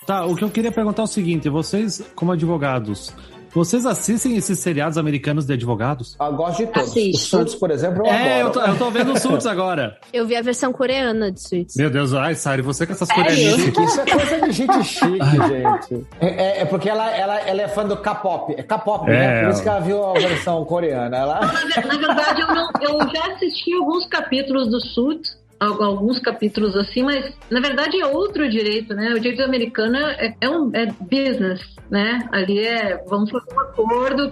Tá, o que eu queria perguntar é o seguinte, vocês, como advogados, vocês assistem esses seriados americanos de advogados? Eu gosto de todos. Assisto. Os Suits, por exemplo, eu adoro. Eu tô vendo o Suits agora. Eu vi a versão coreana de Suits. Meu Deus, ai, Sari, você com essas coreaninhas aqui. Isso é coisa de gente chique, gente. É porque ela é fã do K-pop. É K-pop, né? Por isso que ela viu a versão coreana. Na verdade, eu já assisti alguns capítulos do Suits, alguns capítulos assim, mas na verdade é outro direito, né? O direito americano é business, né? Ali vamos fazer um acordo, o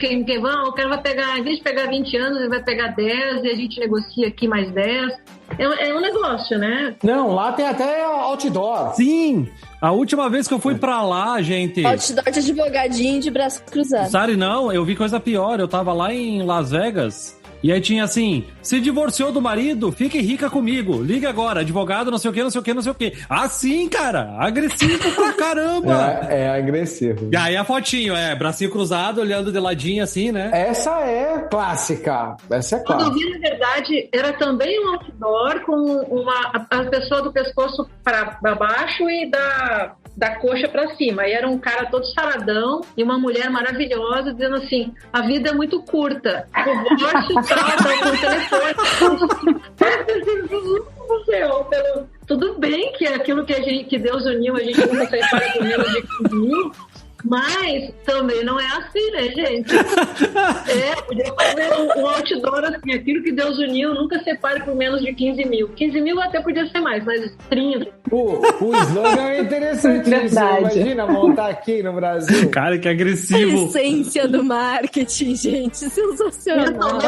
cara vai pegar, em vez de pegar 20 anos, ele vai pegar 10 e a gente negocia aqui mais 10. É um negócio, né? Não, lá tem até outdoor. Sim! A última vez que eu fui pra lá, gente... Outdoor de advogadinho de braço cruzado. Sari, não, eu vi coisa pior. Eu tava lá em Las Vegas... E aí tinha assim, se divorciou do marido, fique rica comigo. Liga agora, advogado, não sei o que, não sei o que, não sei o que. Assim, cara, agressivo pra caramba. É agressivo. E aí a fotinho, bracinho cruzado, olhando de ladinho assim, né? Essa é clássica. Quando eu vi, na verdade, era também um outdoor com a pessoa do pescoço pra baixo e da coxa pra cima. E era um cara todo saradão e uma mulher maravilhosa dizendo assim, a vida é muito curta. O divórcio com o telefone. Tudo bem que é aquilo que Deus uniu, a gente nunca separa por menos de 15 mil, mas também não é assim, né, gente? Podia fazer um outdoor assim, aquilo que Deus uniu, nunca separe por menos de 15 mil. 15 mil até podia ser mais, mas 30. O slogan é interessantíssimo. Imagina montar aqui no Brasil. Cara, que agressivo. A essência do marketing, gente. Sensacional.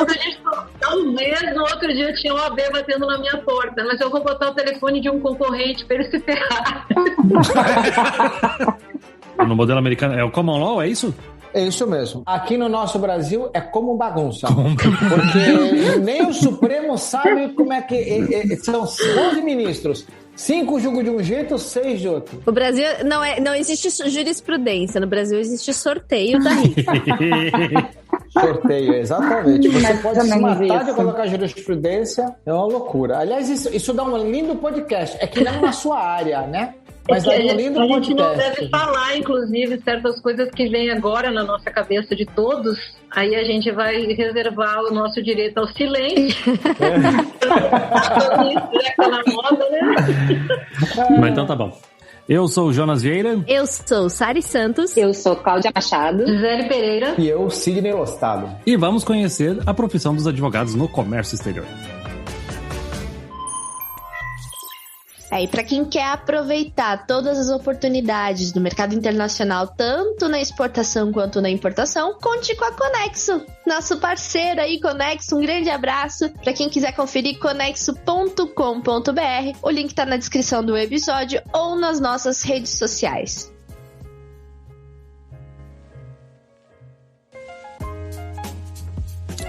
Talvez no outro dia tinha um AB batendo na minha porta, mas eu vou botar o telefone de um concorrente para ele se ferrar. No modelo americano, é o common law, é isso? É isso mesmo. Aqui no nosso Brasil é como bagunça. Porque nem o Supremo sabe como é que... São 11 ministros. 5 julgam de um jeito, 6 de outro. O Brasil não existe jurisprudência. No Brasil existe sorteio da RIF. Sorteio, exatamente. Você pode se matar de colocar jurisprudência. É uma loucura. Aliás, isso dá um lindo podcast. É que não na sua área, né? Mas dá um lindo podcast. A gente não deve falar, inclusive, certas coisas que vêm agora na nossa cabeça de todos. Aí a gente vai reservar o nosso direito ao silêncio. Já que tá na moda, né? Mas então tá bom. Eu sou o Jonas Vieira. Eu sou Sari Santos. Eu sou Cláudia Machado. Gisele Pereira. E eu, Sidney Lostado. E vamos conhecer a profissão dos advogados no comércio exterior. E para quem quer aproveitar todas as oportunidades do mercado internacional, tanto na exportação quanto na importação, conte com a Conexo, nosso parceiro aí, Conexo. Um grande abraço. Para quem quiser conferir, conexo.com.br. O link tá na descrição do episódio ou nas nossas redes sociais.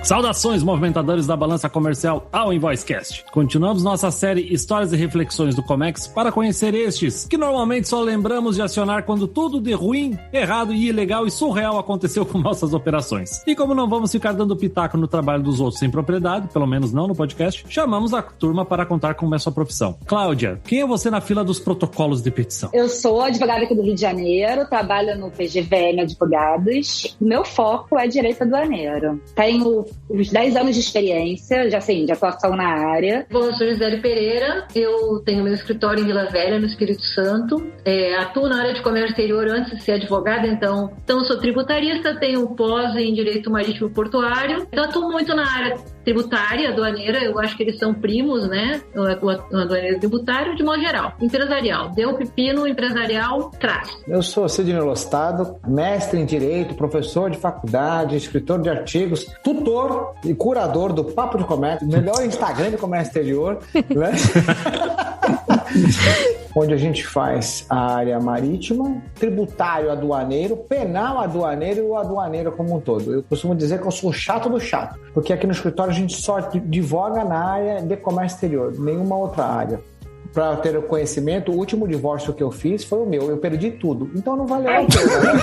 Saudações, movimentadores da balança comercial ao InvoiceCast. Continuamos nossa série Histórias e Reflexões do Comex para conhecer estes, que normalmente só lembramos de acionar quando tudo de ruim, errado e ilegal e surreal aconteceu com nossas operações. E como não vamos ficar dando pitaco no trabalho dos outros sem propriedade, pelo menos não no podcast, chamamos a turma para contar como é sua profissão. Cláudia, quem é você na fila dos protocolos de petição? Eu sou advogada aqui do Rio de Janeiro, trabalho no PGVM Advogados. Meu foco é direito aduaneiro. Tenho uns 10 anos de experiência, de atuação na área. Bom, eu sou Gisele Pereira, eu tenho meu escritório em Vila Velha, no Espírito Santo. Atuo na área de comércio exterior antes de ser advogada, então sou tributarista, tenho pós em direito marítimo portuário. Então atuo muito na área tributária, aduaneira, eu acho que eles são primos, né? O aduaneiro tributário, de modo geral. Empresarial, deu pepino, empresarial, traz. Eu sou Sidney Lostado, mestre em Direito, professor de faculdade, escritor de artigos, tutor e curador do Papo de Comércio, melhor Instagram de comércio exterior, né? Onde a gente faz a área marítima, tributário aduaneiro, penal aduaneiro e o aduaneiro como um todo. Eu costumo dizer que eu sou o chato do chato, porque aqui no escritório a gente só advoga na área de comércio exterior, nenhuma outra área. Para ter o conhecimento, o último divórcio que eu fiz foi o meu, eu perdi tudo, então não valeu a pena, né?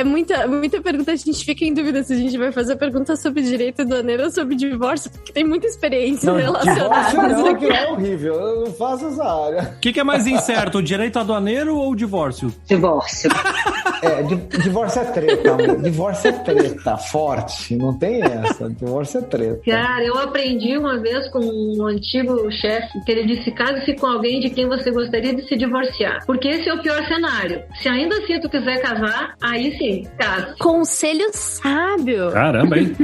É muita pergunta, a gente fica em dúvida se a gente vai fazer pergunta sobre direito aduaneiro ou sobre divórcio, porque tem muita experiência relacionada. Divórcio não, que é horrível, eu não faço essa área. O que é mais incerto, o direito aduaneiro ou o divórcio? Divórcio. Divórcio é treta, amor. Divórcio é treta, forte, não tem essa. Divórcio é treta. Cara, eu aprendi uma vez com um antigo chefe que ele disse: case-se com alguém de quem você gostaria de se divorciar, porque esse é o pior cenário. Se ainda assim tu quiser casar, aí sim, case. Conselho sábio. Caramba, hein?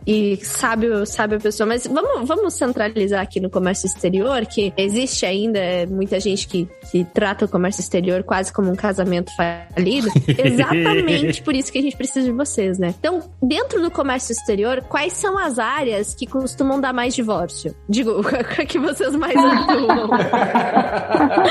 E sábio a pessoa. Mas vamos centralizar aqui no comércio exterior, que existe ainda muita gente que trata o comércio exterior quase como um casamento falido. Exatamente por isso que a gente precisa de vocês, né? Então, dentro do comércio exterior, quais são as áreas que costumam dar mais divórcio? Digo, que vocês mais atuam.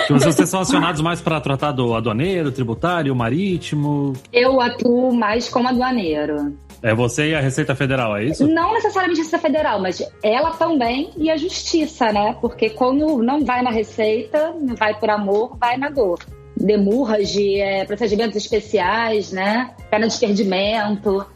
Que vocês são acionados mais para tratar do aduaneiro, tributário, marítimo? Eu atuo mais como aduaneiro. É você e a Receita Federal, é isso? Não necessariamente a Receita Federal, mas ela também e a Justiça, né? Porque quando não vai na Receita, não vai por amor, vai na dor. Demurras de procedimentos especiais, né? Pena de perdimento.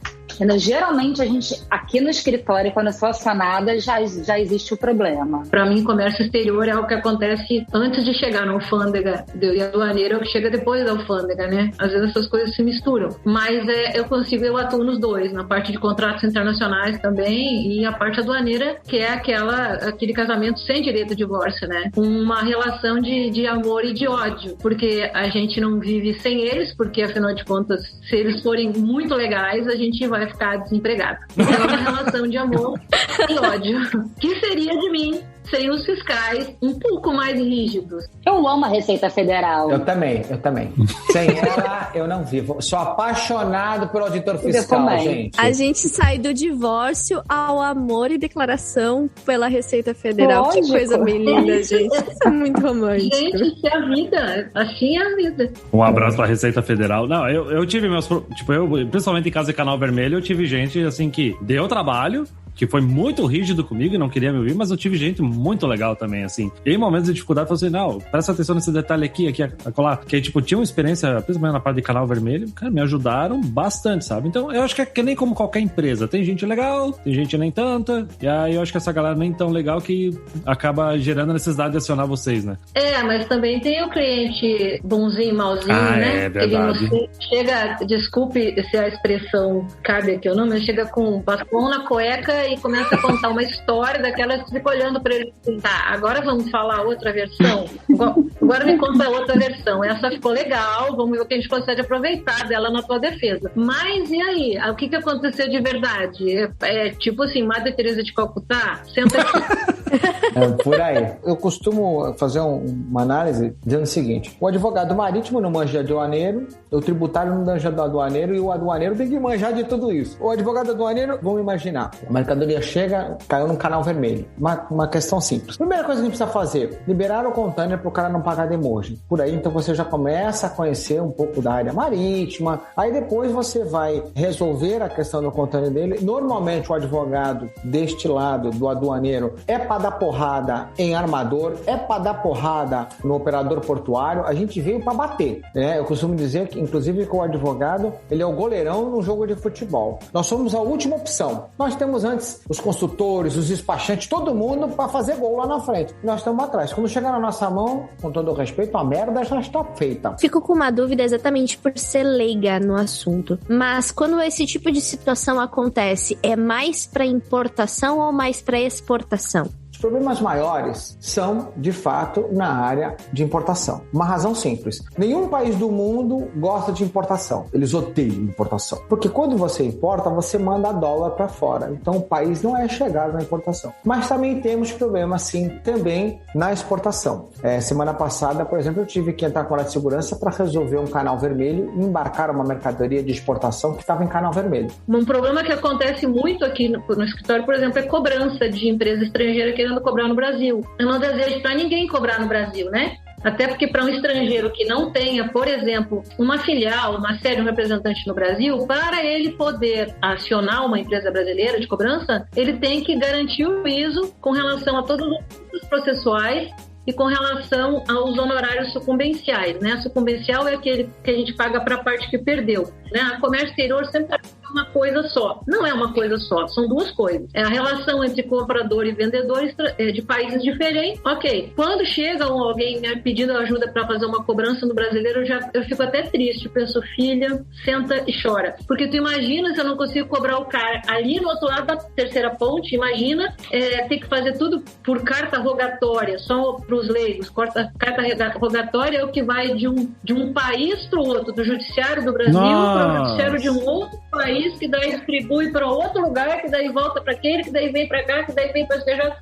Geralmente, a gente, aqui no escritório, quando eu sou acionada, já existe o problema. Para mim, comércio exterior é algo que acontece antes de chegar na alfândega, e a aduaneira é o que chega depois da alfândega, né? Às vezes essas coisas se misturam. Mas eu atuo nos dois, na parte de contratos internacionais também, e a parte aduaneira, que é aquele casamento sem direito a divórcio, né? Uma relação de amor e de ódio, porque a gente não vive sem eles, porque afinal de contas, se eles forem muito legais, a gente vai ficar desempregado. Então é uma relação de amor e ódio. Que seria de mim sem os fiscais um pouco mais rígidos? Eu amo a Receita Federal. Eu também. Sem ela, eu não vivo. Sou apaixonado pelo auditor fiscal, gente. A gente sai do divórcio ao amor e declaração pela Receita Federal. Lógico. Que coisa bem linda, gente. Isso é muito romântico. Gente, isso é a vida. Assim é a vida. Um abraço pra Receita Federal. Não, eu tive meus... Tipo, principalmente em casa de Canal Vermelho, eu tive gente, assim, que deu trabalho, que foi muito rígido comigo e não queria me ouvir, mas eu tive gente muito legal também, assim. E em momentos de dificuldade, eu falei assim, não, presta atenção nesse detalhe aqui, acolá. Que, tipo, tinha uma experiência, principalmente na parte de Canal Vermelho, cara, me ajudaram bastante, sabe? Então, eu acho que nem como qualquer empresa. Tem gente legal, tem gente nem tanta, e aí eu acho que essa galera nem tão legal que acaba gerando a necessidade de acionar vocês, né? Mas também tem o cliente bonzinho, malzinho, né? É verdade. Ele chega, desculpe se a expressão cabe aqui ou não, mas chega com um batom na cueca e começa a contar uma história daquela, você fica olhando pra ele e tá, agora vamos falar outra versão? Agora me conta outra versão. Essa ficou legal, vamos ver o que a gente consegue aproveitar dela na tua defesa. Mas e aí? O que aconteceu de verdade? Tipo assim, Madre Teresa de Calcutá? Senta aqui. Por aí. Eu costumo fazer uma análise dizendo o seguinte: o advogado marítimo não manja de aduaneiro, o tributário não manja do aduaneiro e o aduaneiro tem que manjar de tudo isso. O advogado aduaneiro, vamos imaginar, a mercadoria chega, caiu num canal vermelho. Uma questão simples. Primeira coisa que a gente precisa fazer: liberar o container para o cara não pagar demurge. Por aí, então, você já começa a conhecer um pouco da área marítima. Aí depois você vai resolver a questão do container dele. Normalmente o advogado deste lado do aduaneiro é para dar porrada em armador, é para dar porrada no operador portuário. A gente veio para bater, né? Eu costumo dizer que, inclusive, que o advogado, ele é o goleirão no jogo de futebol. Nós somos a última opção. Nós temos antes os consultores, os despachantes, todo mundo para fazer gol lá na frente. Nós estamos atrás. Quando chegar na nossa mão, com todo o respeito, a merda já está feita. Fico com uma dúvida exatamente por ser leiga no assunto. Mas quando esse tipo de situação acontece, é mais para importação ou mais para exportação? Os problemas maiores são, de fato, na área de importação. Uma razão simples: nenhum país do mundo gosta de importação. Eles odeiam importação. Porque quando você importa, você manda dólar para fora. Então o país não é chegado na importação. Mas também temos problemas, sim, também na exportação. Semana passada, por exemplo, eu tive que entrar com a hora de segurança para resolver um canal vermelho e embarcar uma mercadoria de exportação que estava em canal vermelho. Um problema que acontece muito aqui no escritório, por exemplo, é cobrança de empresa estrangeira querendo cobrar no Brasil. Eu não desejo para ninguém cobrar no Brasil, né? Até porque para um estrangeiro que não tenha, por exemplo, uma filial, uma sede, um representante no Brasil, para ele poder acionar uma empresa brasileira de cobrança, ele tem que garantir o juízo com relação a todos os processuais e com relação aos honorários sucumbenciais, né? Sucumbencial é aquele que a gente paga para a parte que perdeu, né? A comércio exterior sempre é uma coisa só. Não é uma coisa só, são duas coisas. É a relação entre comprador e vendedor de países diferentes. Ok, quando chega alguém me pedindo ajuda para fazer uma cobrança no brasileiro, eu fico até triste. Eu penso, filha, senta e chora. Porque tu imagina se eu não consigo cobrar o cara ali no outro lado da terceira ponte, imagina ter que fazer tudo por carta rogatória, só para os leigos. Carta rogatória é o que vai de um país para o outro, do judiciário do Brasil para o judiciário de um outro país, que daí distribui para outro lugar, que daí volta para aquele, que daí vem para cá, que daí vem para STJ.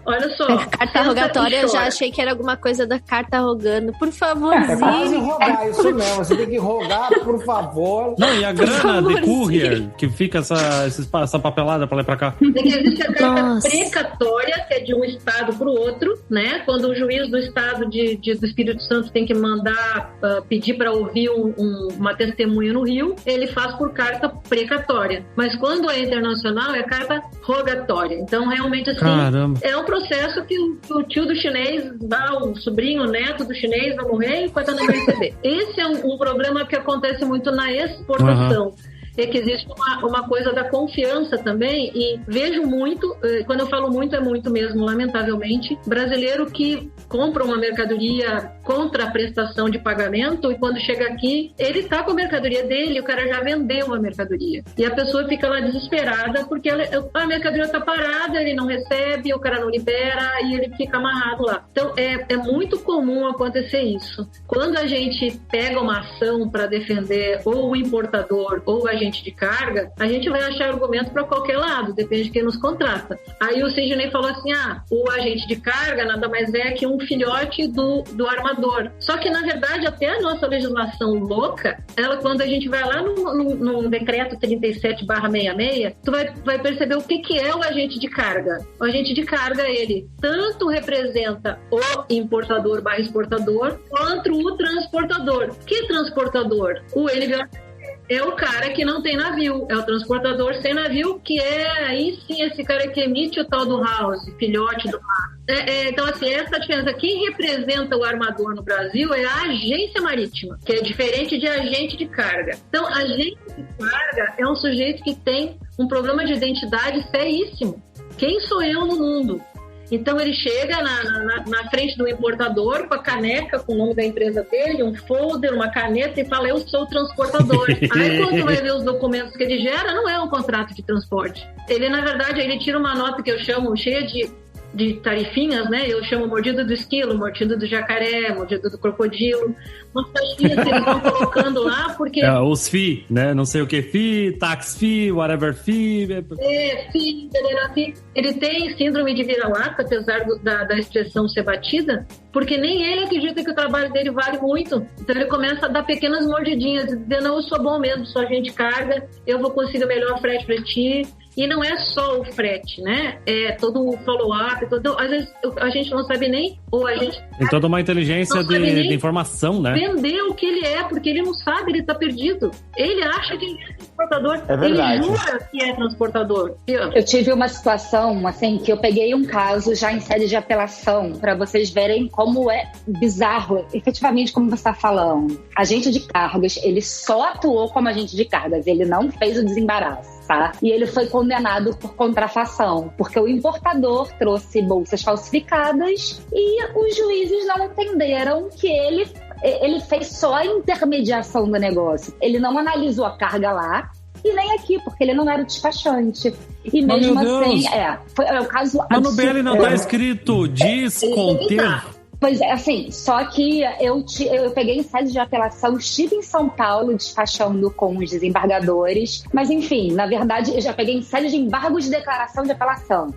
Olha só. Carta rogatória, eu já achei que era alguma coisa da carta rogando. Por favorzinho. É quase rogar, isso mesmo. Você tem que rogar, por favor. Não, e a grana de courier, que fica essa papelada pra lá e pra cá. Existe a carta precatória, que é de um estado pro outro, né? Quando o juiz do estado do Espírito Santo tem que mandar pedir pra ouvir uma testemunha no Rio, ele faz por carta precatória. Mas quando é internacional, é carta rogatória. Então, realmente, assim, caramba, é um processo que o tio do chinês, o sobrinho, o neto do chinês vai morrer e vai estar na receber. Esse é um problema que acontece muito na exportação. É que existe uma coisa da confiança também, e vejo muito, quando eu falo muito, é muito mesmo, lamentavelmente, brasileiro que compra uma mercadoria contra a prestação de pagamento e quando chega aqui, ele tá com a mercadoria dele, o cara já vendeu a mercadoria. E a pessoa fica lá desesperada porque a mercadoria tá parada, ele não recebe, o cara não libera e ele fica amarrado lá. Então, é muito comum acontecer isso. Quando a gente pega uma ação para defender ou o importador ou a de carga, a gente vai achar argumento para qualquer lado, depende de quem nos contrata. Aí o Sidney falou assim, o agente de carga nada mais é que um filhote do armador. Só que, na verdade, até a nossa legislação louca, quando a gente vai lá no decreto 37/66, tu vai perceber o que é o agente de carga. O agente de carga, ele tanto representa o importador/exportador, quanto o transportador. Que transportador? O LVO é o cara que não tem navio, é o transportador sem navio, que aí sim esse cara que emite o tal do house, filhote do house. Então, assim, essa diferença. Quem representa o armador no Brasil é a agência marítima, que é diferente de agente de carga. Então, agente de carga é um sujeito que tem um problema de identidade seríssimo. Quem sou eu no mundo? Então ele chega na frente do importador com a caneca com o nome da empresa dele, um folder, uma caneta e fala, eu sou o transportador. Aí quando vai ver os documentos que ele gera, não é um contrato de transporte. Ele, na verdade, ele tira uma nota que eu chamo cheia de tarifinhas, né? Eu chamo mordida do esquilo, mordida do jacaré, mordida do crocodilo. Umas taxinhas que eles estão colocando lá, porque... os FII, né? Não sei o que FII, tax FII, whatever FII. FII, FII. Ele tem síndrome de vira-lata, apesar da expressão ser batida, porque nem ele acredita que o trabalho dele vale muito. Então ele começa a dar pequenas mordidinhas, dizer, não, eu sou bom mesmo, sou agente de carga, eu vou conseguir o melhor frete para ti. E não é só o frete, né? É todo o follow-up. Às vezes a gente não sabe nem... Ou a gente tem toda uma inteligência de informação, né? Vender o que ele é, porque ele não sabe, ele tá perdido. Ele acha que ele é transportador. É verdade. Ele jura que é transportador. Eu tive uma situação, assim, que eu peguei um caso já em sede de apelação, para vocês verem como é bizarro, efetivamente, como você está falando. Agente de cargas, ele só atuou como agente de cargas, ele não fez o desembaraço. Tá? E ele foi condenado por contrafação, porque o importador trouxe bolsas falsificadas e os juízes não entenderam que ele fez só a intermediação do negócio. Ele não analisou a carga lá e nem aqui, porque ele não era o despachante. E mesmo assim, foi o caso absurdo. Mas no BL não está escrito desconter. Pois é, assim, só que eu peguei em sede de apelação, estive em São Paulo despachando com os desembargadores, mas enfim, na verdade, eu já peguei em sede de embargo de declaração de apelação.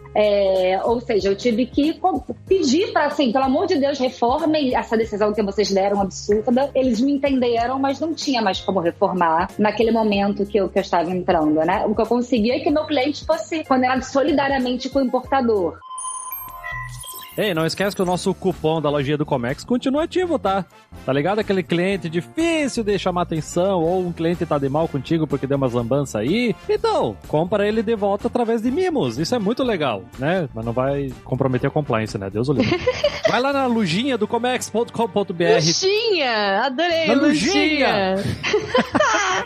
Ou seja, eu tive que pedir para, assim, pelo amor de Deus, reformem essa decisão que vocês deram, absurda. Eles me entenderam, mas não tinha mais como reformar naquele momento que eu estava entrando, né? O que eu conseguia é que meu cliente fosse condenado solidariamente com o importador. Ei, não esquece que o nosso cupom da lojinha do Comex continua ativo, tá? Tá ligado? Aquele cliente difícil de chamar atenção, ou um cliente tá de mal contigo porque deu umas lambanças aí. Então, compra ele de volta através de mimos. Isso é muito legal, né? Mas não vai comprometer a compliance, né? Deus o livre. Vai lá na lojinha do comex.com.br. Lojinha! Adorei, lojinha!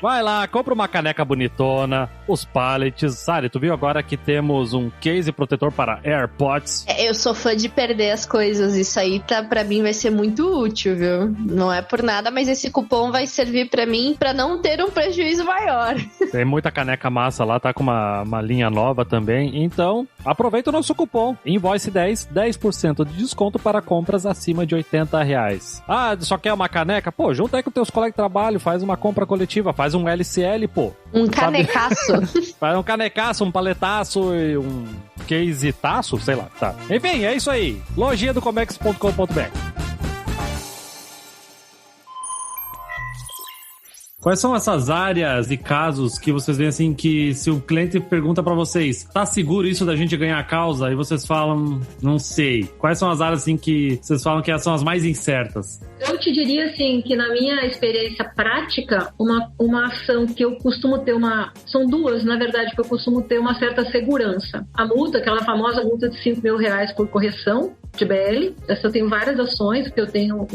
Vai lá, compra uma caneca bonitona, os pallets. Sari, tu viu agora que temos um case protetor para AirPods? Eu sou fã de perder as coisas. Isso aí, pra mim, vai ser muito útil, viu? Não é por nada, mas esse cupom vai servir pra mim pra não ter um prejuízo maior. Tem muita caneca massa lá, tá com uma linha nova também. Então, aproveita o nosso cupom. Invoice 10, 10% de desconto para compras acima de R$80. Ah, só quer uma caneca? Pô, junta aí com teus colegas de trabalho, faz uma compra coletiva, faz um LCL, pô. Um canecaço. Faz um canecaço, um paletaço e um casetaço, sei lá, tá. Enfim, é isso aí. Lojinha do comex.com.br. Quais são essas áreas e casos que vocês veem assim que se o cliente pergunta pra vocês, tá seguro isso da gente ganhar a causa? E vocês falam, não sei. Quais são as áreas assim que vocês falam que são as mais incertas? Eu te diria assim que na minha experiência prática, uma ação que eu costumo ter são duas, na verdade, que eu costumo ter uma certa segurança. A multa, aquela famosa multa de R$5.000 por correção de BL. Eu tenho várias ações, porque eu tenho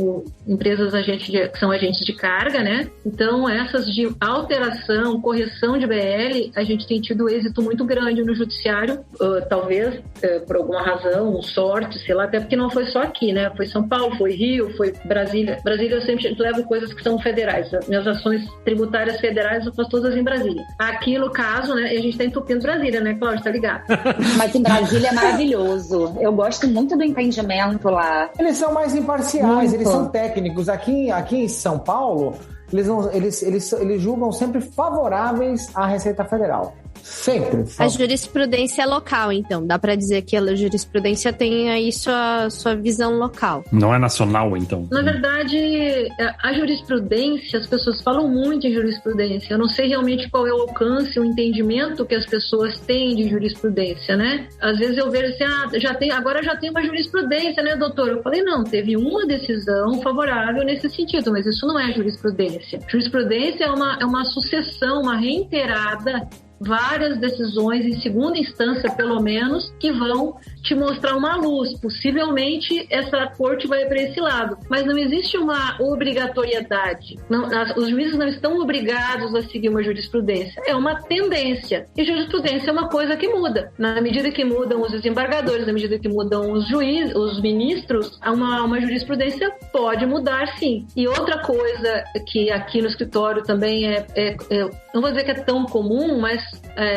empresas que são agentes de carga, né? Então, essas de alteração, correção de BL, a gente tem tido êxito muito grande no judiciário, talvez por alguma razão, sorte, sei lá, até porque não foi só aqui, né? Foi São Paulo, foi Rio, foi Brasília. Brasília eu sempre levo coisas que são federais. Minhas ações tributárias federais eu faço todas em Brasília. Aqui, no caso, né, a gente tá entupindo Brasília, né, Cláudio? Tá ligado? Mas em Brasília é maravilhoso. Eu gosto muito do entendimento lá. Eles são mais imparciais, muito. Eles são técnicos. Aqui em São Paulo, eles julgam sempre favoráveis à Receita Federal. Sempre. A jurisprudência é local, então. Dá pra dizer que a jurisprudência tem aí sua visão local. Não é nacional, então? Na verdade, a jurisprudência, as pessoas falam muito em jurisprudência. Eu não sei realmente qual é o alcance, o entendimento que as pessoas têm de jurisprudência, né? Às vezes eu vejo assim, agora já tem uma jurisprudência, né, doutor? Eu falei, não, teve uma decisão favorável nesse sentido, mas isso não é jurisprudência. Jurisprudência é uma sucessão, uma reiterada, várias decisões em segunda instância, pelo menos, que vão te mostrar uma luz. Possivelmente essa corte vai para esse lado, mas não existe uma obrigatoriedade. Os juízes não estão obrigados a seguir uma jurisprudência. É uma tendência. E jurisprudência é uma coisa que muda. Na medida que mudam os desembargadores, na medida que mudam os juízes, os ministros, uma jurisprudência pode mudar, sim. E outra coisa que aqui no escritório também não vou dizer que é tão comum, mas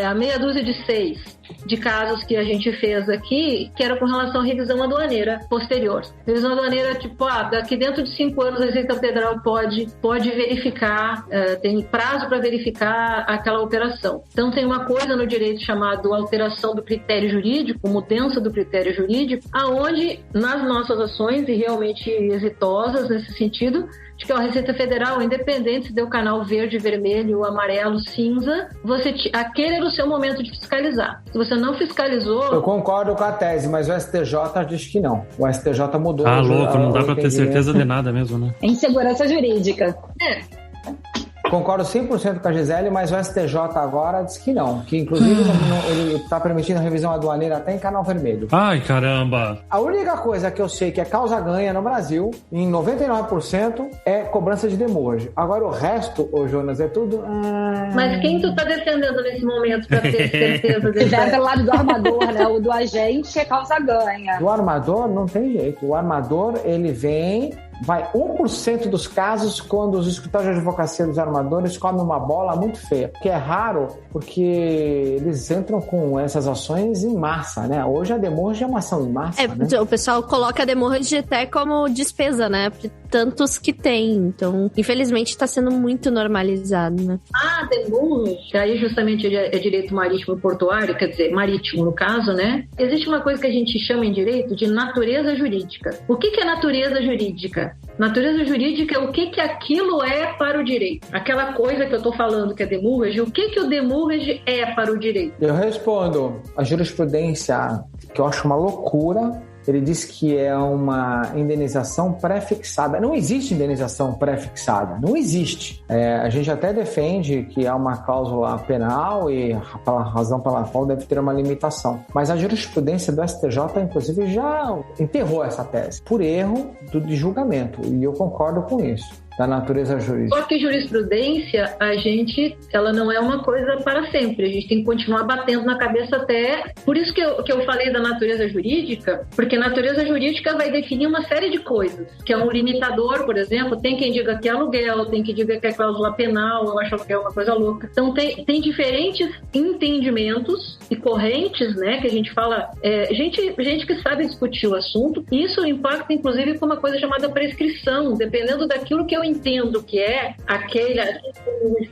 a meia dúzia de 6 de casos que a gente fez aqui, que era com relação à revisão aduaneira posterior. Revisão aduaneira, tipo, daqui dentro de 5 anos a Receita Federal pode verificar, tem prazo para verificar aquela operação. Então tem uma coisa no direito chamado alteração do critério jurídico, mudança do critério jurídico, aonde nas nossas ações, e realmente exitosas nesse sentido, de que a Receita Federal, independente se deu canal verde, vermelho, amarelo, cinza, aquele era o seu momento de fiscalizar. Se você não fiscalizou... Eu concordo com a tese, mas o STJ diz que não. O STJ mudou. Louco, não dá pra ter certeza de nada mesmo, né? Insegurança jurídica. Concordo 100% com a Gisele, mas o STJ agora diz que não. Que, inclusive, ele está permitindo a revisão aduaneira até em canal vermelho. Ai, caramba! A única coisa que eu sei que é causa ganha no Brasil, em 99%, é cobrança de demurge. Agora, o resto, Jonas, é tudo... Mas quem tu tá defendendo nesse momento para ter certeza disso? Vai pelo lado do armador, né? O do agente é causa ganha. Do armador, não tem jeito. O armador, ele vem... Vai 1% dos casos quando os escritórios de advocacia dos armadores comem uma bola muito feia. Que é raro, porque eles entram com essas ações em massa, né? Hoje a demurge é uma ação em massa, né? O pessoal coloca a demurge até como despesa, né? Porque tantos que tem. Então, infelizmente, está sendo muito normalizado, né? A demurge, que aí justamente é direito marítimo e portuário, quer dizer, marítimo no caso, né? Existe uma coisa que a gente chama em direito de natureza jurídica. O que é natureza jurídica? Natureza jurídica é o que aquilo é para o direito. Aquela coisa que eu estou falando que é demurrage, o que o demurrage é para o direito? Eu respondo. A jurisprudência, que eu acho uma loucura, ele diz que é uma indenização pré-fixada. Não existe indenização pré-fixada, não existe. A gente até defende que há uma cláusula penal e pela razão pela qual deve ter uma limitação. Mas a jurisprudência do STJ, inclusive, já enterrou essa tese por erro de julgamento, e eu concordo com isso, da natureza jurídica. Só que jurisprudência, ela não é uma coisa para sempre. A gente tem que continuar batendo na cabeça até... Por isso que eu falei da natureza jurídica, porque a natureza jurídica vai definir uma série de coisas, que é um limitador, por exemplo, tem quem diga que é aluguel, tem quem diga que é cláusula penal, eu acho que é uma coisa louca. Então tem diferentes entendimentos e correntes, né, que a gente fala... Gente que sabe discutir o assunto, e isso impacta, inclusive, com uma coisa chamada prescrição, dependendo daquilo que eu entendo que é aquele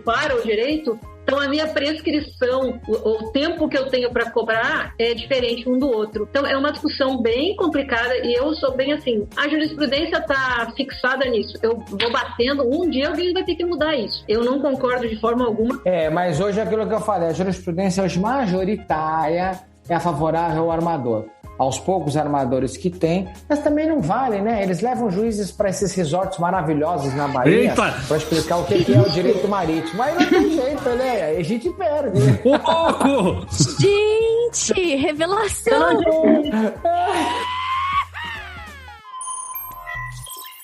para o direito. Então, a minha prescrição, o tempo que eu tenho para cobrar é diferente um do outro. Então, é uma discussão bem complicada e eu sou bem assim, a jurisprudência está fixada nisso. Eu vou batendo, um dia alguém vai ter que mudar isso. Eu não concordo de forma alguma. Mas hoje é aquilo que eu falei, a jurisprudência hoje majoritária é favorável ao armador. Aos poucos armadores que tem, mas também não vale, né? Eles levam juízes para esses resorts maravilhosos na Bahia para explicar o que é o direito marítimo. Aí não tem jeito, né? Aí a gente perde. Pouco! Gente, revelação!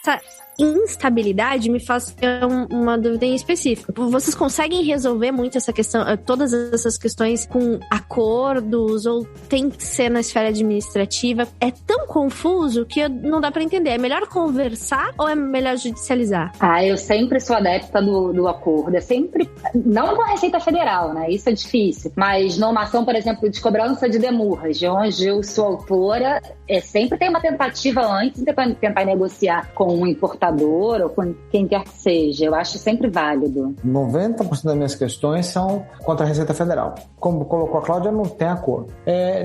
Essa instabilidade me faz ter uma dúvida em específico. Vocês conseguem resolver muito essa questão, todas essas questões com acordos, ou tem que ser na esfera administrativa? É tão confuso que não dá pra entender. É melhor conversar ou é melhor judicializar? Eu sempre sou adepta do acordo. É sempre... Não com a Receita Federal, né? Isso é difícil. Mas numa ação, por exemplo, de cobrança de demurras, de onde eu sou autora, sempre tem uma tentativa antes de tentar negociar com um importador ou com quem quer que seja. Eu acho sempre válido. 90% das minhas questões são contra a Receita Federal. Como colocou a Cláudia, não tem acordo.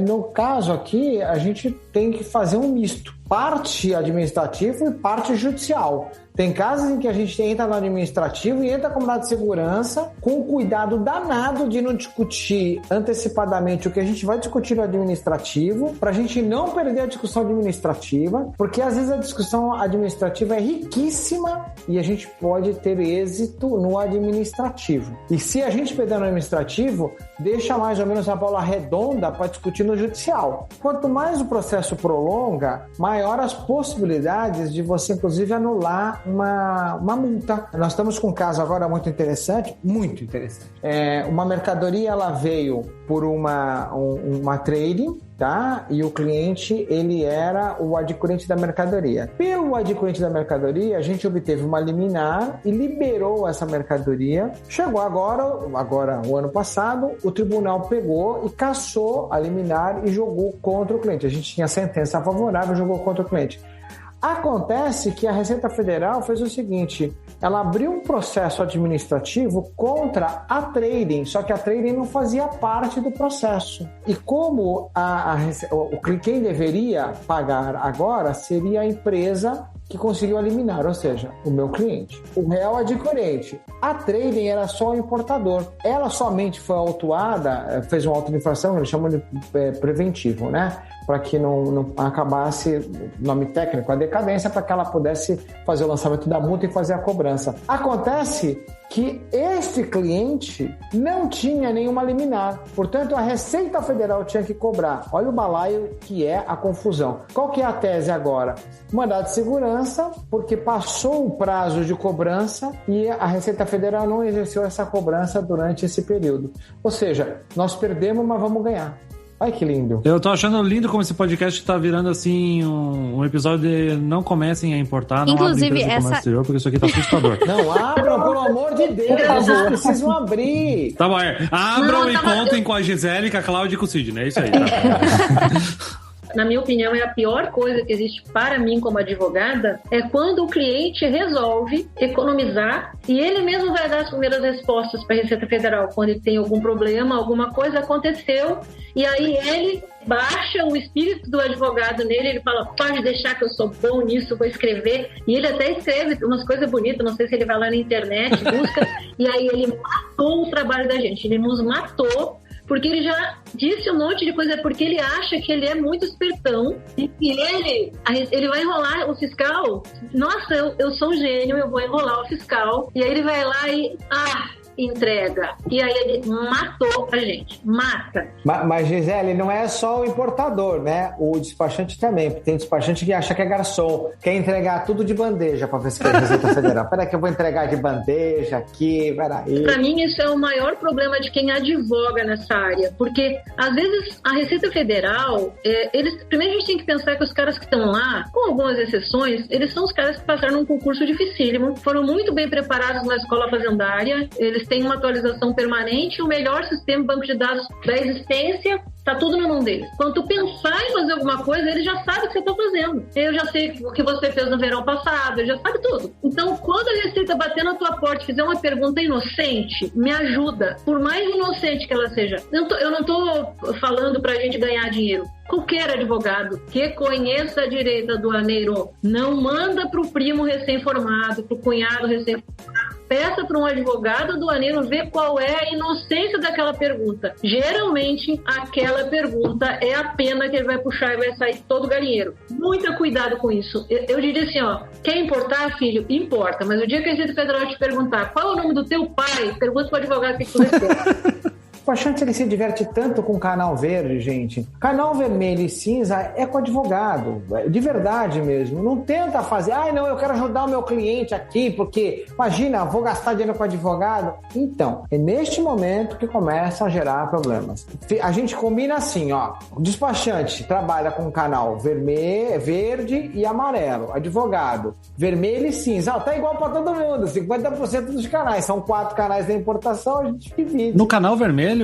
No caso aqui, a gente tem que fazer um misto. Parte administrativo e parte judicial. Tem casos em que a gente entra no administrativo e entra com mandado de segurança com o cuidado danado de não discutir antecipadamente o que a gente vai discutir no administrativo, para a gente não perder a discussão administrativa, porque às vezes a discussão administrativa é riquíssima e a gente pode ter êxito no administrativo. E se a gente perder no administrativo, deixa mais ou menos a bola redonda para discutir no judicial. Quanto mais o processo prolonga, maior as possibilidades de você, inclusive, anular uma multa. Nós estamos com um caso agora muito interessante. Uma mercadoria, ela veio por uma trading, tá? E o cliente, ele era o adquirente da mercadoria. Pelo adquirente da mercadoria, a gente obteve uma liminar e liberou essa mercadoria. Chegou agora, o ano passado, o tribunal pegou e cassou a liminar e jogou contra o cliente. A gente tinha sentença favorável e jogou contra o cliente. Acontece que a Receita Federal fez o seguinte, ela abriu um processo administrativo contra a trading, só que a trading não fazia parte do processo. E como quem deveria pagar agora seria a empresa que conseguiu eliminar, ou seja, o meu cliente. O real adquirente. A trading era só o importador. Ela somente foi autuada, fez uma auto-infração, eles chamam de preventivo, né? Para que não acabasse, nome técnico, a decadência, para que ela pudesse fazer o lançamento da multa e fazer a cobrança. Acontece que este cliente não tinha nenhuma liminar. Portanto, a Receita Federal tinha que cobrar. Olha o balaio que é a confusão. Qual que é a tese agora? Mandado de segurança, porque passou o prazo de cobrança e a Receita Federal não exerceu essa cobrança durante esse período. Ou seja, nós perdemos, mas vamos ganhar. Ai, que lindo. Eu tô achando lindo como esse podcast tá virando, assim, um episódio de não comecem a importar, não inclusive, abrem empresa de comércio exterior, porque isso aqui tá assustador. Não abram, pelo amor de Deus, vocês precisam abrir. Tá bom, abram e contem com a Gisele, com a Cláudia e com o Sidney, é isso aí. Tá? Na minha opinião, é a pior coisa que existe para mim como advogada, é quando o cliente resolve economizar e ele mesmo vai dar as primeiras respostas para a Receita Federal quando ele tem algum problema, alguma coisa aconteceu, e aí ele baixa o espírito do advogado nele, ele fala, pode deixar que eu sou bom nisso, vou escrever, e ele até escreve umas coisas bonitas, não sei se ele vai lá na internet, busca, e aí ele matou o trabalho da gente, ele nos matou, porque ele já disse um monte de coisa, porque ele acha que ele é muito espertão e que ele vai enrolar o fiscal. Nossa, eu sou um gênio, eu vou enrolar o fiscal. E aí ele vai lá e... entrega. E aí ele matou a gente. Mata. Mas, Gisele, não é só o importador, né? O despachante também. Tem despachante que acha que é garçom, quer entregar tudo de bandeja pra Receita Federal. Peraí que eu vou entregar de bandeja aqui, peraí. Pra mim, isso é o maior problema de quem advoga nessa área. Porque, às vezes, a Receita Federal, primeiro a gente tem que pensar que os caras que estão lá, com algumas exceções, eles são os caras que passaram num concurso dificílimo, foram muito bem preparados na escola fazendária, eles têm uma atualização permanente, o melhor sistema de banco de dados da existência, tá tudo na mão deles. Quando tu pensar em fazer alguma coisa, ele já sabe o que você tá fazendo. Eu já sei o que você fez no verão passado, ele já sabe tudo. Então, quando a Receita bater na tua porta e fizer uma pergunta inocente, me ajuda. Por mais inocente que ela seja. Eu não tô falando pra gente ganhar dinheiro. Qualquer advogado que conheça a direito aduaneiro não manda pro primo recém-formado, pro cunhado recém-formado. Peça para um advogado aduaneiro ver qual é a inocência daquela pergunta. Geralmente, aquela pergunta é a pena que ele vai puxar e vai sair todo galinheiro. Muito cuidado com isso. Eu diria assim, quer importar, filho? Importa. Mas o dia que a Receita Federal te perguntar qual é o nome do teu pai, pergunta para o advogado o que tu responde. O despachante, ele se diverte tanto com canal verde, gente. Canal vermelho e cinza é com advogado, de verdade mesmo. Não tenta fazer, não, eu quero ajudar o meu cliente aqui, porque, imagina, vou gastar dinheiro com advogado. Então, é neste momento que começa a gerar problemas. A gente combina assim, o despachante trabalha com canal vermelho, verde e amarelo. Advogado, vermelho e cinza. Tá igual para todo mundo, 50% dos canais. São 4 canais da importação, a gente divide. No canal vermelho,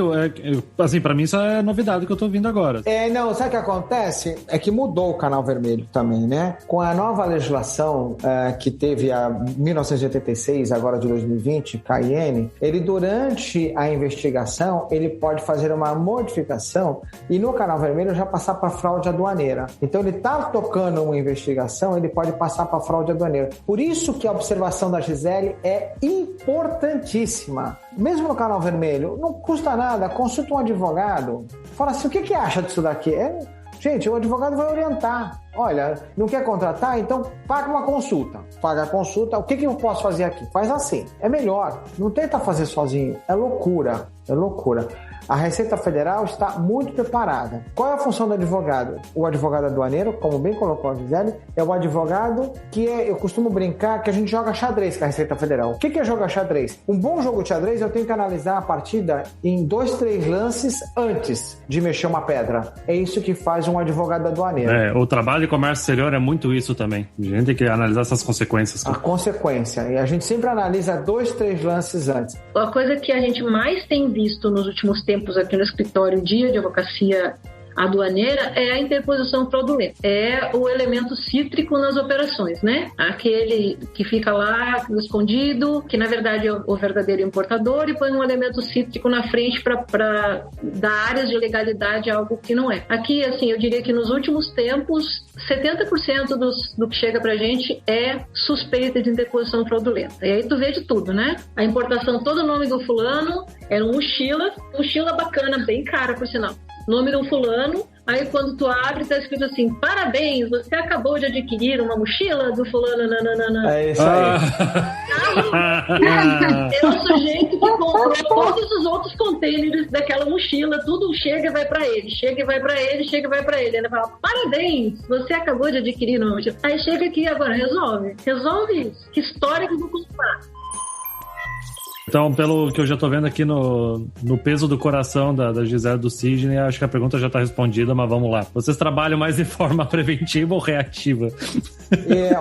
assim, pra mim isso é novidade que eu tô ouvindo agora. Não, sabe o que acontece? É que mudou o canal vermelho também, né? Com a nova legislação que teve a 1986, agora de 2020, KIN, ele durante a investigação, ele pode fazer uma modificação e no canal vermelho já passar para fraude aduaneira. Então ele tá tocando uma investigação, ele pode passar para fraude aduaneira. Por isso que a observação da Gisele é importantíssima. Mesmo no canal vermelho, não custa nada, consulta um advogado, fala assim, o que acha disso daqui? Gente, o advogado vai orientar. Olha, não quer contratar? Então paga uma consulta. Paga a consulta, o que eu posso fazer aqui? Faz assim, é melhor. Não tenta fazer sozinho, é loucura. A Receita Federal está muito preparada. Qual é a função do advogado? O advogado aduaneiro, como bem colocou a Gisele, é o advogado que eu costumo brincar que a gente joga xadrez com a Receita Federal. O que é jogar xadrez? Um bom jogo de xadrez, eu tenho que analisar a partida em 2, 3 lances antes de mexer uma pedra. É isso que faz um advogado aduaneiro. O trabalho de comércio exterior é muito isso também. A gente tem que analisar essas consequências. A consequência. E a gente sempre analisa 2, 3 lances antes. A coisa que a gente mais tem visto nos últimos tempos aqui no escritório de advocacia aduaneira é a interposição fraudulenta. É o elemento cítrico nas operações, né? Aquele que fica lá escondido, que na verdade é o verdadeiro importador e põe um elemento cítrico na frente para dar áreas de legalidade a algo que não é. Aqui, assim, eu diria que nos últimos tempos, 70% do que chega pra gente é suspeita de interposição fraudulenta. E aí tu vê de tudo, né? A importação, todo o nome do fulano, era um mochila bacana, bem cara, por sinal. Nome do fulano, aí quando tu abre, tá escrito assim, parabéns, você acabou de adquirir uma mochila do fulano, nananana. É isso aí. É o sujeito que comprou todos os outros containers daquela mochila, tudo chega e vai pra ele, chega e vai pra ele, chega e vai pra ele. Ele fala, parabéns, você acabou de adquirir uma mochila. Aí chega aqui agora, resolve isso. Que história que eu vou contar? Então, pelo que eu já tô vendo aqui no peso do coração da Gisele do Sidney, acho que a pergunta já tá respondida, mas vamos lá. Vocês trabalham mais de forma preventiva ou reativa?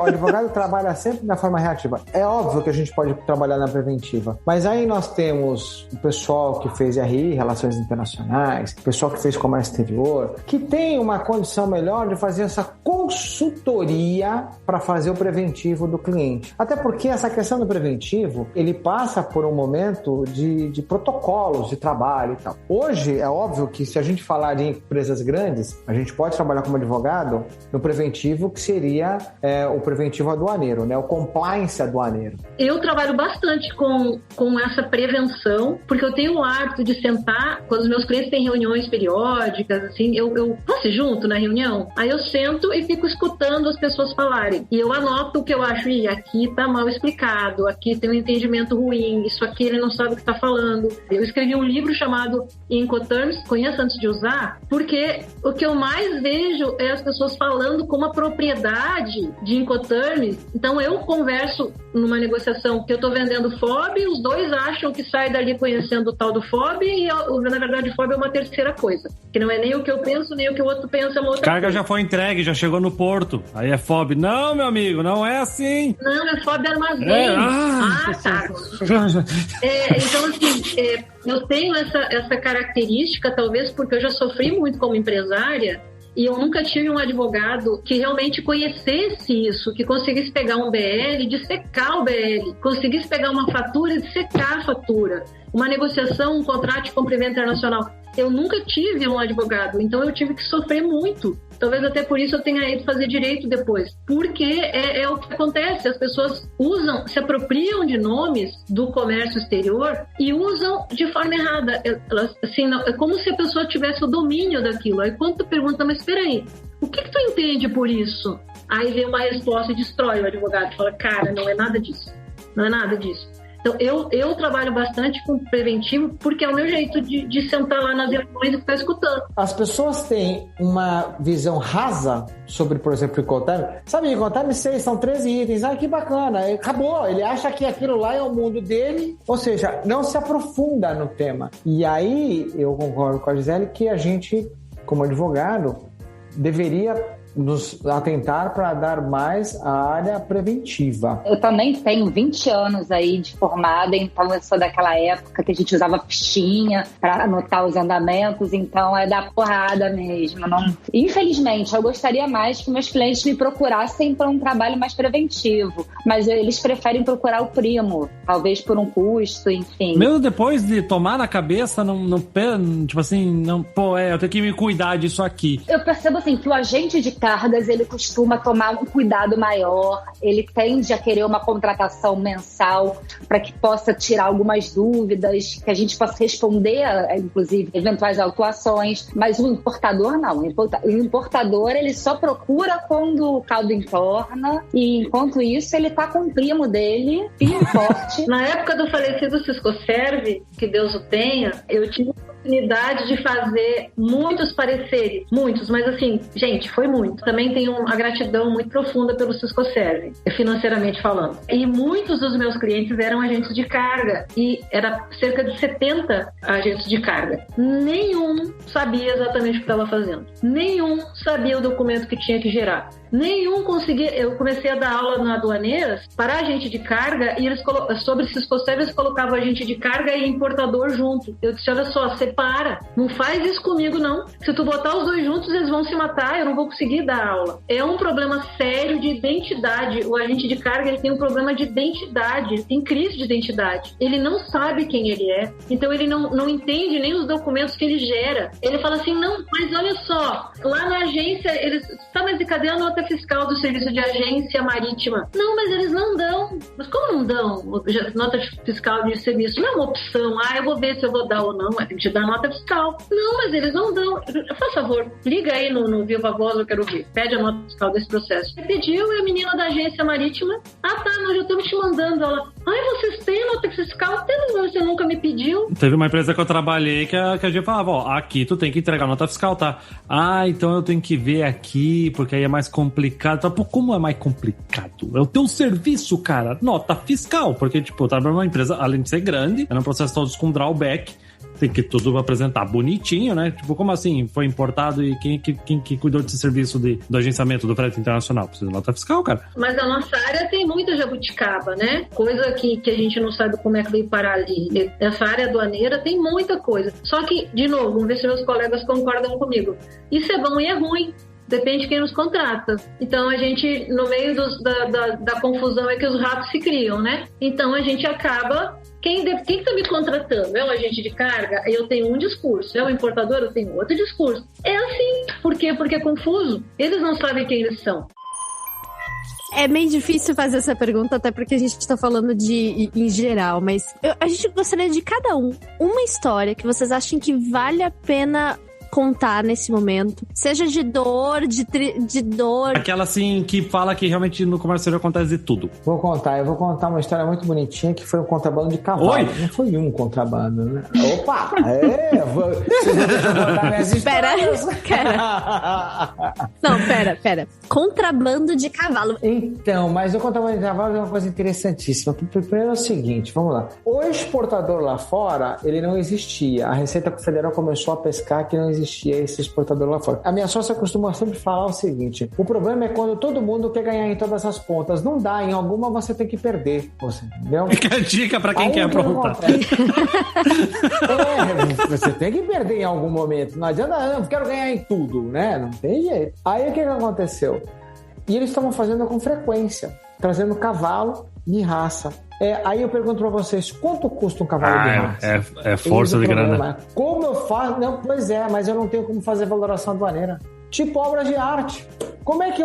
O advogado trabalha sempre na forma reativa. É óbvio que a gente pode trabalhar na preventiva, mas aí nós temos o pessoal que fez RI, Relações Internacionais, o pessoal que fez Comércio Exterior, que tem uma condição melhor de fazer essa consultoria para fazer o preventivo do cliente. Até porque essa questão do preventivo, ele passa por um momento de protocolos de trabalho e tal. Hoje, é óbvio que se a gente falar de empresas grandes, a gente pode trabalhar como advogado no preventivo, que seria o preventivo aduaneiro, né? O compliance aduaneiro. Eu trabalho bastante com essa prevenção, porque eu tenho o hábito de sentar, quando os meus clientes têm reuniões periódicas, assim, eu posso ir junto na reunião? Aí eu sento e fico escutando as pessoas falarem. E eu anoto o que eu acho, aqui tá mal explicado, aqui tem um entendimento ruim, isso aqui ele não sabe o que tá falando. Eu escrevi um livro chamado Incoterms, Conheça Antes de Usar, porque o que eu mais vejo é as pessoas falando com uma propriedade de Incoterms. Então eu converso numa negociação que eu tô vendendo FOB, os dois acham que sai dali conhecendo o tal do FOB e na verdade o FOB é uma terceira coisa, que não é nem o que eu penso, nem o que o outro pensa, é uma outra Carga coisa. já foi entregue, já chegou no porto, aí é FOB. Não, meu amigo, não é assim. Não, é FOB armazém. Tá. Então, assim, eu tenho essa característica, talvez porque eu já sofri muito como empresária, e eu nunca tive um advogado que realmente conhecesse isso, que conseguisse pegar um BL e dissecar o BL, conseguisse pegar uma fatura e dissecar a fatura, uma negociação, um contrato de compra internacional. Eu nunca tive um advogado, então eu tive que sofrer muito. Talvez até por isso eu tenha ido fazer direito depois. Porque é o que acontece, as pessoas se apropriam de nomes do comércio exterior e usam de forma errada. Assim, é como se a pessoa tivesse o domínio daquilo. Aí quando tu pergunta, mas espera aí, o que tu entende por isso? Aí vem uma resposta e destrói o advogado. Fala, cara, não é nada disso. Não é nada disso. Então, eu trabalho bastante com preventivo porque é o meu jeito de sentar lá nas reuniões e ficar escutando. As pessoas têm uma visão rasa sobre, por exemplo, Incoterms. Sabe, Incoterms 6 são 13 itens. Que bacana. Acabou. Ele acha que aquilo lá é o mundo dele. Ou seja, não se aprofunda no tema. E aí, eu concordo com a Gisele que a gente, como advogado, deveria nos atentar para dar mais à área preventiva. Eu também tenho 20 anos aí de formada, então eu sou daquela época que a gente usava fichinha para anotar os andamentos, então é da porrada mesmo. Não... Infelizmente, eu gostaria mais que meus clientes me procurassem para um trabalho mais preventivo, mas eles preferem procurar o primo, talvez por um custo, enfim. Mesmo depois de tomar na cabeça, tipo assim, eu tenho que me cuidar disso aqui. Eu percebo assim que o agente de cargas, ele costuma tomar um cuidado maior, ele tende a querer uma contratação mensal para que possa tirar algumas dúvidas, que a gente possa responder, inclusive, eventuais autuações, mas o importador não. O importador, ele só procura quando o caldo entorna e, enquanto isso, ele tá com o primo dele, firme e forte. Na época do falecido Ciscoserve, que Deus o tenha, eu tive a oportunidade de fazer muitos pareceres, muitos, mas assim, gente, foi muito. Também tenho uma gratidão muito profunda pelo Ciscoserve, financeiramente falando. E muitos dos meus clientes eram agentes de carga, e era cerca de 70 agentes de carga. Nenhum sabia exatamente o que estava fazendo. Nenhum sabia o documento que tinha que gerar. Nenhum conseguia. Eu comecei a dar aula na Aduaneiras para agente de carga e sobre Ciscoserve eles colocavam agente de carga e importador junto. Eu disse, olha só, separa, não faz isso comigo não. Se tu botar os dois juntos, eles vão se matar, eu não vou conseguir dar aula. É um problema sério de identidade. O agente de carga, ele tem um problema de identidade, ele tem crise de identidade. Ele não sabe quem ele é, então ele não entende nem os documentos que ele gera. Ele fala assim, não, mas olha só, lá na agência, eles... Tá, mas cadê a nota fiscal do serviço de agência marítima? Não, mas eles não dão. Mas como não dão nota fiscal de serviço? Não é uma opção. Eu vou ver se eu vou dar ou não. Tem que te dar nota fiscal. Não, mas eles não dão. Por favor, liga aí no Viva Voz, eu quero ver. Pede a nota fiscal desse processo. Ele pediu e a menina da agência marítima, tá, nós já estamos te mandando. Ela, vocês têm nota fiscal? Temos, mas você nunca me pediu. Teve uma empresa que eu trabalhei que a gente falava, aqui tu tem que entregar nota fiscal, tá? Então eu tenho que ver aqui, porque aí é mais complicado. Pô, como é mais complicado? É o teu serviço, cara. Nota fiscal. Porque, tipo, eu trabalho numa empresa, além de ser grande, era um processo todos com drawback. Tem que tudo apresentar bonitinho, né? Tipo, como assim? Foi importado e quem que cuidou desse serviço do agenciamento do frete internacional? Precisa de nota fiscal, cara. Mas a nossa área tem muita jabuticaba, né? Coisa que a gente não sabe como é que veio parar ali. Essa área aduaneira tem muita coisa. Só que, de novo, vamos ver se meus colegas concordam comigo. Isso é bom e é ruim. Depende de quem nos contrata. Então, a gente, no meio da confusão é que os ratos se criam, né? Então, a gente acaba... Quem está me contratando? É um agente de carga? Eu tenho um discurso. É um importador? Eu tenho outro discurso. É assim. Por quê? Porque é confuso. Eles não sabem quem eles são. É meio difícil fazer essa pergunta, até porque a gente está falando em geral, mas a gente gostaria de cada uma história que vocês achem que vale a pena contar nesse momento. Seja de dor, de dor. Aquela assim que fala que realmente no comércio exterior acontece de tudo. Eu vou contar uma história muito bonitinha que foi um contrabando de cavalo. Oi? Não foi um contrabando, né? Opa! Vocês vão contar minhas histórias. Pera. Contrabando de cavalo. Então, mas o contrabando de cavalo é uma coisa interessantíssima. Primeiro é o seguinte, vamos lá. O exportador lá fora, ele não existia. A Receita Federal começou a pescar que não existia esse exportador lá fora. A minha sócia costuma sempre falar o seguinte: o problema é quando todo mundo quer ganhar em todas as pontas. Não dá, em alguma você tem que perder. Você entendeu? Fica a dica pra quem quer aprontar. Você tem que perder em algum momento. Não adianta, eu quero ganhar em tudo, né? Não tem jeito. Aí o que aconteceu? E eles estavam fazendo com frequência, trazendo cavalo de raça. Aí eu pergunto pra vocês, quanto custa um cavalo de raça? É força de grana. Como eu faço? Não, pois é, mas eu não tenho como fazer valoração aduaneira. Tipo obras de arte. Como é que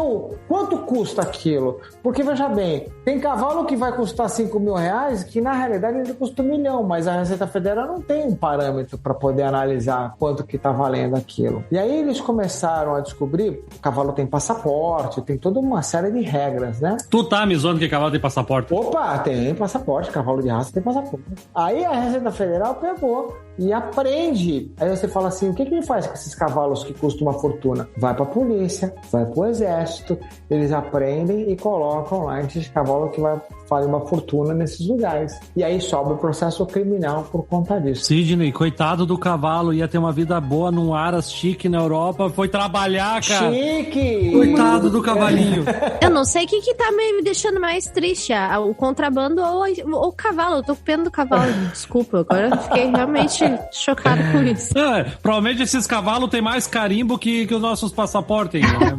quanto custa aquilo? Porque, veja bem, tem cavalo que vai custar R$5.000, que na realidade ele custa R$1 milhão, mas a Receita Federal não tem um parâmetro para poder analisar quanto que tá valendo aquilo. E aí eles começaram a descobrir, o cavalo tem passaporte, tem toda uma série de regras, né? Tu tá me zoando que cavalo tem passaporte? Opa, tem passaporte, cavalo de raça tem passaporte. Aí a Receita Federal pegou e aprende. Aí você fala assim, o que ele faz com esses cavalos que custam uma fortuna? Vai pra polícia, vai pro exército, eles aprendem e colocam lá esses cavalos que vai fazer uma fortuna nesses lugares. E aí sobe o processo criminal por conta disso. Sidney, coitado do cavalo, ia ter uma vida boa num aras chique na Europa, foi trabalhar, cara. Chique! Coitado do cavalinho. Eu não sei o que tá me deixando mais triste, o contrabando ou o cavalo. Eu tô com pena do cavalo, desculpa, agora eu fiquei realmente chocado com isso. Provavelmente esses cavalos têm mais carimbo que os nossos passaportes. Né?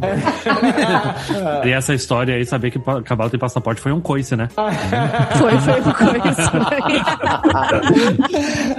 E essa história aí, saber que cavalo tem passaporte foi um coice, né? Foi um coice.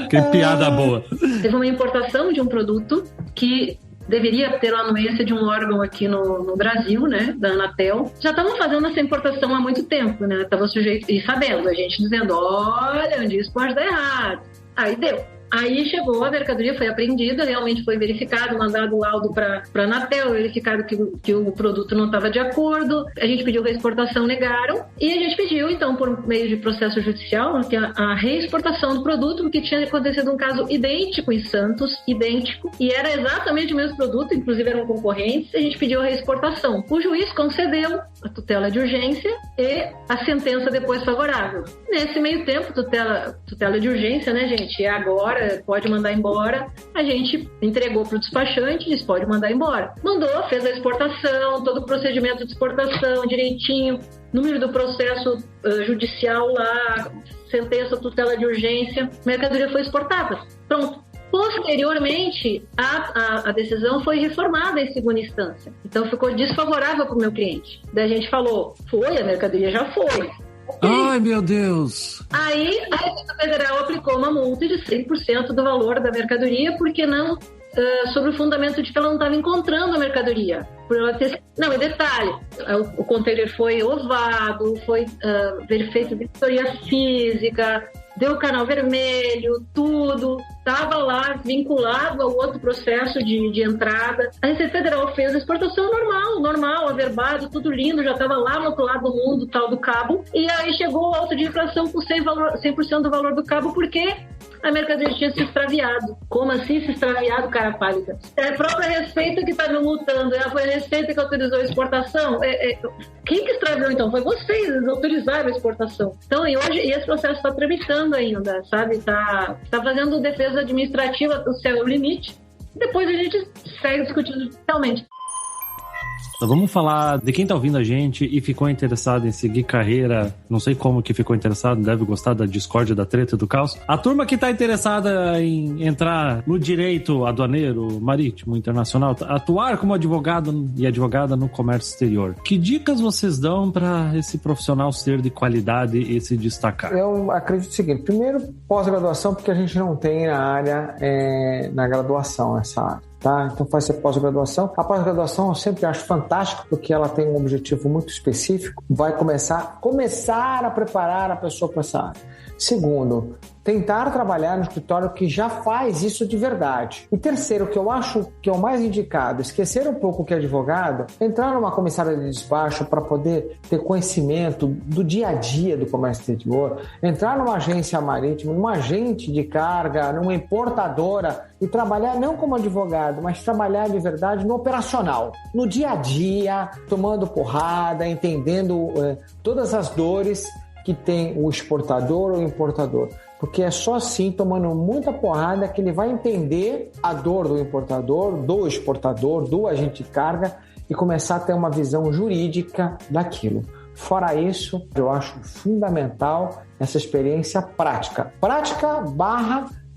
Que piada boa. Teve uma importação de um produto que deveria ter a anuência de um órgão aqui no Brasil, né, da Anatel. Já estavam fazendo essa importação há muito tempo, né? Tava sujeito, e sabendo, a gente dizendo, olha, onde isso pode dar errado. Aí deu. Aí chegou, a mercadoria foi apreendida, realmente foi verificado, mandado o laudo para a Anatel, verificado que o produto não estava de acordo, a gente pediu reexportação, negaram, e a gente pediu, então, por meio de processo judicial, que a reexportação do produto, porque tinha acontecido um caso idêntico em Santos, idêntico, e era exatamente o mesmo produto, inclusive eram concorrentes, a gente pediu a reexportação. O juiz concedeu a tutela de urgência e a sentença depois favorável. Nesse meio tempo, tutela de urgência, né, gente, é agora, pode mandar embora, a gente entregou para o despachante, disse, pode mandar embora. Mandou, fez a exportação, todo o procedimento de exportação direitinho, número do processo judicial lá, sentença, tutela de urgência, mercadoria foi exportada. Pronto. Posteriormente, a decisão foi reformada em segunda instância. Então, ficou desfavorável para o meu cliente. Daí a gente falou, a mercadoria já foi. Ai, meu Deus! Aí, a Receita Federal aplicou uma multa de 100% do valor da mercadoria, porque não, sobre o fundamento de que ela não estava encontrando a mercadoria. Por ela ter... Não, e detalhe, o container foi ovado, foi feito vistoria física, deu canal vermelho, tudo, estava lá vinculado ao outro processo de entrada. A Receita Federal fez a exportação normal, averbado, tudo lindo, já estava lá no outro lado do mundo, tal do cabo, e aí chegou o auto de infração com 100% do valor do cabo, porque a mercadoria tinha se extraviado. Como assim se extraviado, cara pálida? É a própria Receita que está me multando, foi a Receita que autorizou a exportação. Quem que extraviou, então? Foi vocês, eles autorizaram a exportação. Então, e hoje esse processo está tramitando ainda, sabe? Está fazendo defesa administrativa, o seu limite. Depois a gente segue discutindo realmente. Então, vamos falar de quem tá ouvindo a gente e ficou interessado em seguir carreira, não sei como que ficou interessado, deve gostar da discórdia, da treta, do caos. A turma que tá interessada em entrar no direito aduaneiro, marítimo, internacional, atuar como advogado e advogada no comércio exterior, que dicas vocês dão para esse profissional ser de qualidade e se destacar? Eu acredito o seguinte, primeiro, pós-graduação, porque a gente não tem na área, na graduação, essa área. Tá? Então faz ser pós-graduação. A pós-graduação eu sempre acho fantástico porque ela tem um objetivo muito específico, vai começar a preparar a pessoa para essa área. Segundo, tentar trabalhar no escritório que já faz isso de verdade. E terceiro, que eu acho que é o mais indicado, esquecer um pouco que é advogado, entrar numa comissária de despacho para poder ter conhecimento do dia a dia do comércio exterior, entrar numa agência marítima, numa agente de carga, numa importadora e trabalhar não como advogado, mas trabalhar de verdade no operacional, no dia a dia, tomando porrada, entendendo todas as dores que tem o exportador ou o importador. Porque é só assim, tomando muita porrada, que ele vai entender a dor do importador, do exportador, do agente de carga e começar a ter uma visão jurídica daquilo. Fora isso, eu acho fundamental essa experiência prática. Prática /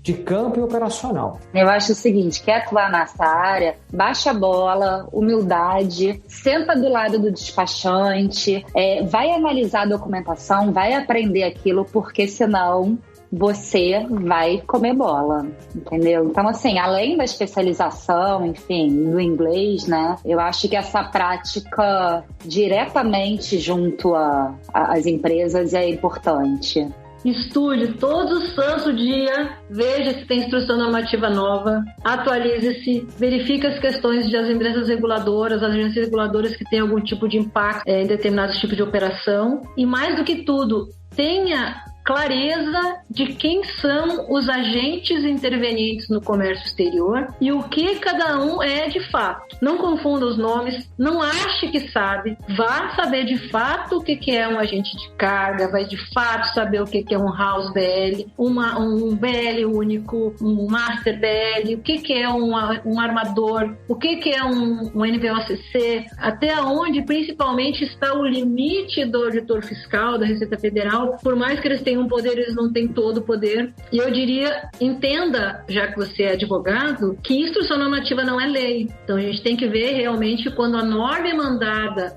de campo e operacional. Eu acho o seguinte, quer atuar nessa área, baixa a bola, humildade, senta do lado do despachante, vai analisar a documentação, vai aprender aquilo, porque senão você vai comer bola, entendeu? Então, assim, além da especialização, enfim, do inglês, né? Eu acho que essa prática diretamente junto às empresas é importante. Estude todo santo dia, veja se tem instrução normativa nova, atualize-se, verifique as questões das empresas reguladoras, as agências reguladoras que têm algum tipo de impacto em determinados tipos de operação. E mais do que tudo, tenha clareza de quem são os agentes intervenientes no comércio exterior e o que cada um é de fato. Não confunda os nomes, não ache que sabe, vá saber de fato o que é um agente de carga, vai de fato saber o que é um House BL, um BL único, um Master BL, o que é um armador, o que é um NVOCC, até onde principalmente está o limite do auditor fiscal, da Receita Federal, por mais que eles tenham um poder, eles não têm todo o poder. E eu diria, entenda, já que você é advogado, que instrução normativa não é lei. Então a gente tem que ver realmente quando a norma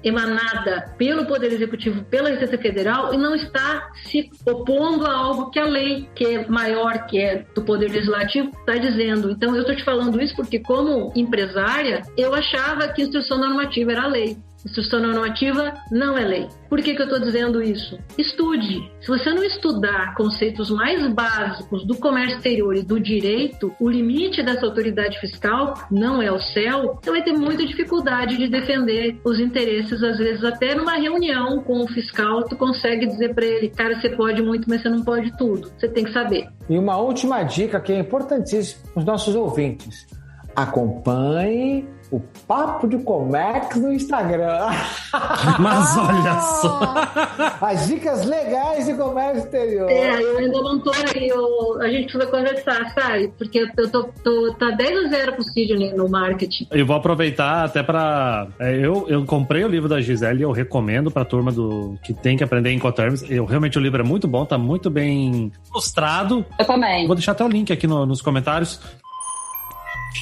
emanada pelo Poder Executivo, pela Receita Federal, e não está se opondo a algo que a lei, que é maior, que é do Poder Legislativo, está dizendo. Então eu estou te falando isso porque, como empresária, eu achava que instrução normativa era lei. Instrução normativa não é lei. Por que eu estou dizendo isso? Estude. Se você não estudar conceitos mais básicos do comércio exterior e do direito, o limite dessa autoridade fiscal não é o céu, você vai ter muita dificuldade de defender os interesses, às vezes até numa reunião com o fiscal, tu consegue dizer para ele, cara, você pode muito, mas você não pode tudo. Você tem que saber. E uma última dica que é importantíssima para os nossos ouvintes. Acompanhe o Papo de Comex no Instagram. Mas olha só! As dicas legais de comércio exterior. Eu ainda não tô aí. A gente precisa conversar, sabe? Porque eu tá 10-0 pro Sidney no marketing. Eu vou aproveitar até pra... Eu comprei o livro da Gisele e eu recomendo pra turma que tem que aprender Incoterms. Realmente o livro é muito bom, tá muito bem ilustrado. Eu também. Vou deixar até o link aqui nos comentários.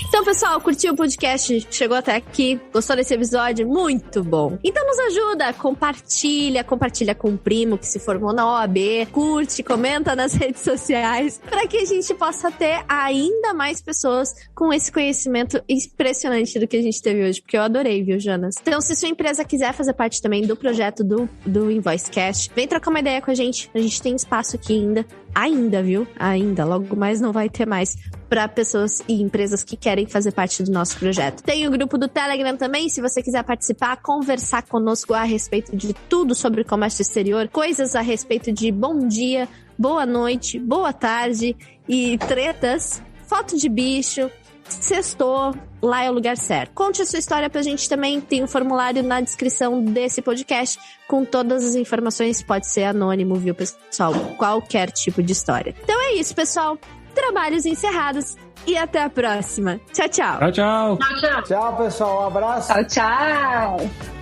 Então, pessoal, curtiu o podcast? Chegou até aqui? Gostou desse episódio? Muito bom! Então nos ajuda, compartilha com o primo que se formou na OAB, curte, comenta nas redes sociais, para que a gente possa ter ainda mais pessoas com esse conhecimento impressionante do que a gente teve hoje, porque eu adorei, viu, Jonas? Então, se sua empresa quiser fazer parte também do projeto do InvoiceCast, vem trocar uma ideia com a gente tem espaço aqui ainda, viu? Ainda, logo mais não vai ter mais para pessoas e empresas que querem fazer parte do nosso projeto. Tem o grupo do Telegram também, se você quiser participar, conversar conosco a respeito de tudo sobre comércio exterior, coisas a respeito de bom dia, boa noite, boa tarde e tretas, foto de bicho, sextou, lá é o lugar certo. Conte a sua história pra gente também, tem um formulário na descrição desse podcast com todas as informações, pode ser anônimo, viu, pessoal? Qualquer tipo de história. Então é isso, pessoal. Trabalhos encerrados. e até a próxima. Tchau, tchau. Tchau, tchau. Tchau, tchau. Tchau, pessoal. Um abraço. Tchau, tchau.